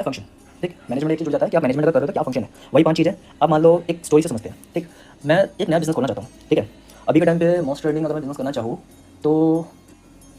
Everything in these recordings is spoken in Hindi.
फंक्शन। ठीक, मैनेजमेंट एक चीज़ जुड़ जाता है कि आप मैनेजमेंट अगर कर रहे हो तो क्या फंक्शन है, वही 5 चीज़ है। अब मान लो एक स्टोरी से समझते हैं। ठीक, मैं एक नया बिज़नेस खोलना चाहता हूँ। ठीक है, अभी के टाइम पे मोस्ट ट्रेडिंग अगर मैं बिज़नेस करना चाहूँ तो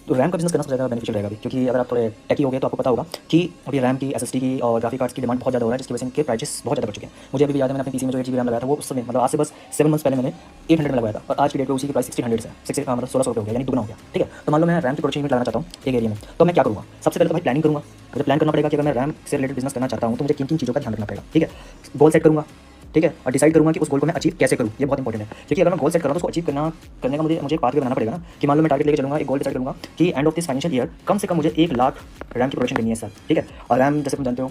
रैम का बिज़नेस करना सबसे ज़्यादा बेनिफिशियल रहेगा अभी, क्योंकि अगर आप थोड़े टेकी हो गए तो आपको पता होगा कि अभी रैम की, एसएसडी की और ग्राफिक कार्ड्स की डिमांड बहुत ज़्यादा हो रहा है, जिसकी वजह से इनके प्राइसेस बहुत ज़्यादा बढ़ चुके हैं। मुझे अभी भी याद है, मैंने अपने पीसी में जो 8 GB रैम लगाया था वो उस समय मतलब आज से बस 7 मंथ्स पहले मैंने 800 में लगाया था, और आज की डेट पे उसी की प्राइस 1600 है, मतलब 1600 रुपये हो गया, यानी दुगना हो गया। ठीक है, तो मान लो मैं रैम की प्रोडक्शन यूनिट लगाना चाहता हूँ एक एरिया में, तो मैं क्या करूँगा? सबसे पहले तो भाई प्लानिंग करूँगा। मुझे प्लान करना पड़ेगा कि अगर मैं रैम से रिलेटेड बिज़नेस करना चाहता हूँ तो मुझे किन-किन चीज़ों का ध्यान रखना पड़ेगा। ठीक है, गोल सेट करूँगा। ठीक है, और डिसाइड करूँगा कि उस गोल को मैं अचीव कैसे करूँ, ये बहुत इंपॉर्टेंट है। क्योंकि अगर मैं गोल सेट कर रहा हूँ तो उसको अचीव करने का मुझे एक पाथवे बनाना पड़ेगा ना, कि मान लो मैं टारगेट लेके चलूँगा, एक गोल डिसाइड करूँगा कि end of this financial year कम से कम मुझे 1 लाख रैम की प्रोडक्शन करनी है इस साल। ठीक है, और रैम जैसे तुम जानते हो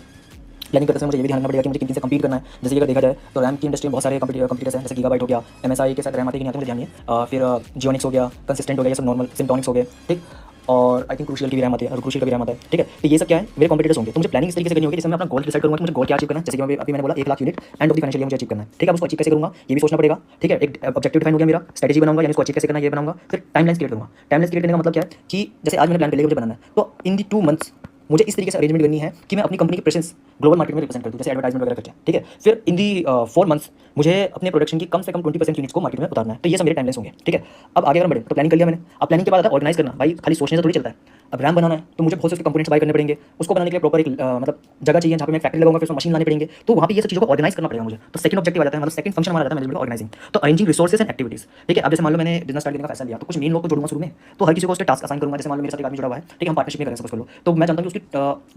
प्लानिंग करते समय मुझे ये भी ध्यान रखना पड़ेगा कि मुझे किन से कम्पीट करना है। जैसे कि अगर देखा जाए तो रैम की इंडस्ट्री में बहुत सारे कंपटीटर्स हैं, जैसे गीगाबाइट हो गया, एमएसआई के साथ रैम आते कि नहीं आते मुझे ध्यान नहीं है, फिर जियोनिक्स हो गया, कंसिस्टेंट हो गया, ये सब नॉर्मल सिम्टोनिक्स हो गए। ठीक, और आई थिंक क्रूशियल की भी रैम आती है, और क्रूशियल का भी रैम आता है। ठीक है, तो ये सब क्या है, मेरे कॉम्पिटिटर्स होंगे, तो मुझे प्लानिंग इस तरीके से करनी होगी जैसे मैं अपना गोल डिसाइड करूँगा कि मुझे गोल क्या अचीव करना है। जैसे कि अभी मैंने बोला 1 lakh unit end of the financial year मुझे अचीव करना है। ठीक है, अब उसको अचीव कैसे करूँगा ये भी सोचना पड़ेगा। ठीक है, एक ऑब्जेक्टिव डिफाइन हो गया, मेरा स्ट्रेटजी बनाऊंगा, यानी उसको अचीव कैसे करना है ये बनाऊंगा। फिर टाइमलाइन क्रिएट करूँगा। टाइमलाइन क्रिएट करने का मतलब क्या है कि जैसे आज मैंने प्लान कर लिया मुझे बनाना है, तो इन दी 2 मंथ्स मुझे इस तरीके से अरेंजमेंट करनी है कि मैं अपनी कंपनी की प्रेजेंस ग्लोबल मार्केट में रिप्रेजेंट कर दूँ, जैसे एडवर्टाइजमेंट वगैरह करते हैं। ठीक है, फिर इन दी 4 मंथ्स मुझे अपने प्रोडक्शन की कम से कम 20% यूनिट्स को मार्केट में उतारना है। तो ये सब मेरे टाइमलाइंस होंगे। ठीक है, अब आगे अगर बढ़े तो प्लानिंग कर लिया मैंने। अब प्लानिंग के बाद आता है ऑर्गेनाइज करना। भाई खाली सोचने से थोड़ी चलता है। अब रैम बनाना है तो मुझे बहुत से उसके कंपोनेंट्स बाय करने पड़ेंगे। उसको बनाने के लिए प्रॉपर एक मतलब जगह चाहिए जहाँ पे मैं फैक्ट्री लगाऊंगा, फिर उसमें मशीन लाने पड़ेंगे, तो वहाँ पे ये सब चीज़ों को ऑर्गेनाइज करना पड़ेगा मुझे। तो सेकंड ऑब्जेक्टिव आ जाता है, मतलब सेकंड फंक्शन हमारा आता है मैनेजमेंट ऑर्गेनाइजिंग। तो अरेंजिंग रिसोर्सेज एंड एक्टिविटीज। ठीक है, अब जैसे मान लो मैंने बिजनेस स्टार्ट करने का फैसला लिया, तो कुछ मेन लोग को जोड़ूंगा शुरू में, तो हर किसी को उसके टास्क असाइन करूंगा। जैसे मान लो मेरे साथ एक आदमी जुड़ा हुआ है, ठीक है, हम पार्टनरशिप में करें सपोज कर लो, तो मैं जानता हूँ कि उसकी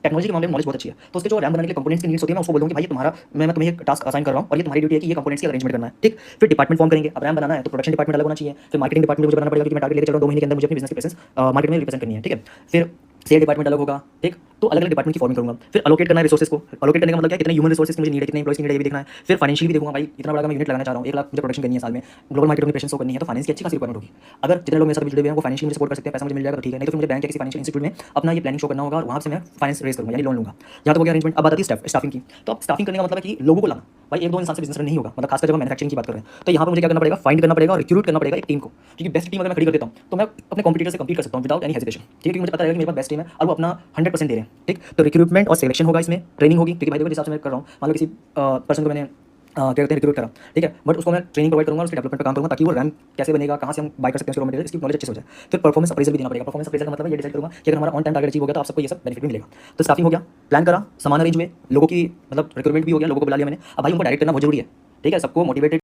टेक्नोलॉजी के मामले में नॉलेज बहुत अच्छी है, तो उसके जो रैम बनाने के लिए कंपोनेंट्स की नीड्स होती है, मैं उसको बोलूँगा भाई तुम्हारा मैं तुम्हें एक टास्क असाइन कर रहा हूँ और ये तुम्हारी ड्यूटी है कि ये कंपोनेंट्स की अरेंजमेंट करना है। ठीक, फिर डिपार्टमेंट फॉर्म करेंगे। अब रैम बनाना है तो प्रोडक्शन डिपार्टमेंट अलग होना चाहिए, फिर मार्केटिंग डिपार्टमेंट मुझे बनाना पड़ेगा क्योंकि मैं टारगेट लेके चल रहा हूँ 2 महीने के अंदर मुझे अपने बिजनेस की प्रेजेंस मार्केट में रिप्रेजेंट करनी है। ठीक है, फिर सेल डिपार्टमेंट अलग होगा। ठीक, तो अलग अलग डिपार्टमेंट की फॉर्मिंग करूंगा। फिर अलोकेट करना है रिसोर्सेज को। अलोकेट करने का मतलब क्या है, कितने ह्यूमन रिसोर्सेज मुझे नीड है, कितने एम्प्लॉइज की नीड है, ये भी देखना है। फिर फाइनेंशियल भी देखूंगा, भाई इतना बड़ा मैं यूनिट लगाना चाह रहा हूँ, 1 लाख मुझे प्रोडक्शन करनी है साल में, ग्लोबल मार्केट में प्रेजेंस करनी है, तो फाइनेंस की अच्छी खासी रिक्वायरमेंट होगी। अगर जितने लोग मेरे साथ जुड़े हुए हैं वो फाइनेंशियल मुझे सपोर्ट कर सकते हैं, पैसा मुझे मिल जाएगा तो ठीक है, नहीं तो फिर मुझे बैंक या किसी फाइनेंशियल इंस्टीट्यूट में अपना ये प्लानिंग शो करना होगा और वहाँ से मैं फाइनेंस रेज करूँगा, यानी लोन लूँगा। यहाँ तो हो गया अरेंजमेंट। अब आती है स्टाफिंग की। तो अब स्टाफिंग करने का मतलब है कि लोगों को लाना। भाई 1-2 इंसान से बिजनेस रन नहीं होगा, मतलब खासकर जब हम मैन्युफैक्चरिंग की बात कर रहे हैं, तो यहाँ पर मुझे क्या करना पड़ेगा, फाइंड करना पड़ेगा और रिक्रूट करना पड़ेगा एक टीम को। क्योंकि बेस्ट टीम अगर मैं खड़ी कर देता हूँ तो मैं अपने कॉम्पिटिटर से कम्पीट कर सकता हूँ विदाउट एनी हेजिटेशन। ठीक है, क्योंकि मुझे पता रहेगा कि मेरे पास बेस्ट टीम है और वो अपना 100% दे रहे हैं। ठीक, तो रिक्रूटमेंट और सिलेक्शन होगा, इसमें ट्रेनिंग होगी, क्योंकि भाई देखो जिस हिसाब से मैं कर रहा हूँ, मान लो किसी पर्सन को मैंने क्या कहते हैं रिक्रूट करा। ठीक है, बट उसको मैं ट्रेनिंग प्रोवाइड करूँगा, उसके डेवलपमेंट पर काम करूँगा ताकि वो रैम कैसे बनेगा, कहाँ से हम बाय कर सकते हैं उसके रॉ मटेरियल, इसकी नॉलेज अच्छे से हो जाए। फिर परफॉर्मेंस अप्रेजल भी देना पड़ेगा। परफॉर्मेंस अप्रेजल का मतलब ये डिसाइड करूँगा कि अगर हमारा ऑन टाइम टारगेट अचीव हो गया तो आप सबको ये सब बेनिफिट भी मिलेगा। तो स्टाफिंग हो गया, प्लान करा, सामान अरेंज हुए, लोगों की मतलब रिक्रूटमेंट भी हो गया, लोगों को बुला लिया मैंने। अब भाई उनको डायरेक्ट करना बहुत जरूरी है। ठीक है, सबको मोटिवेटेड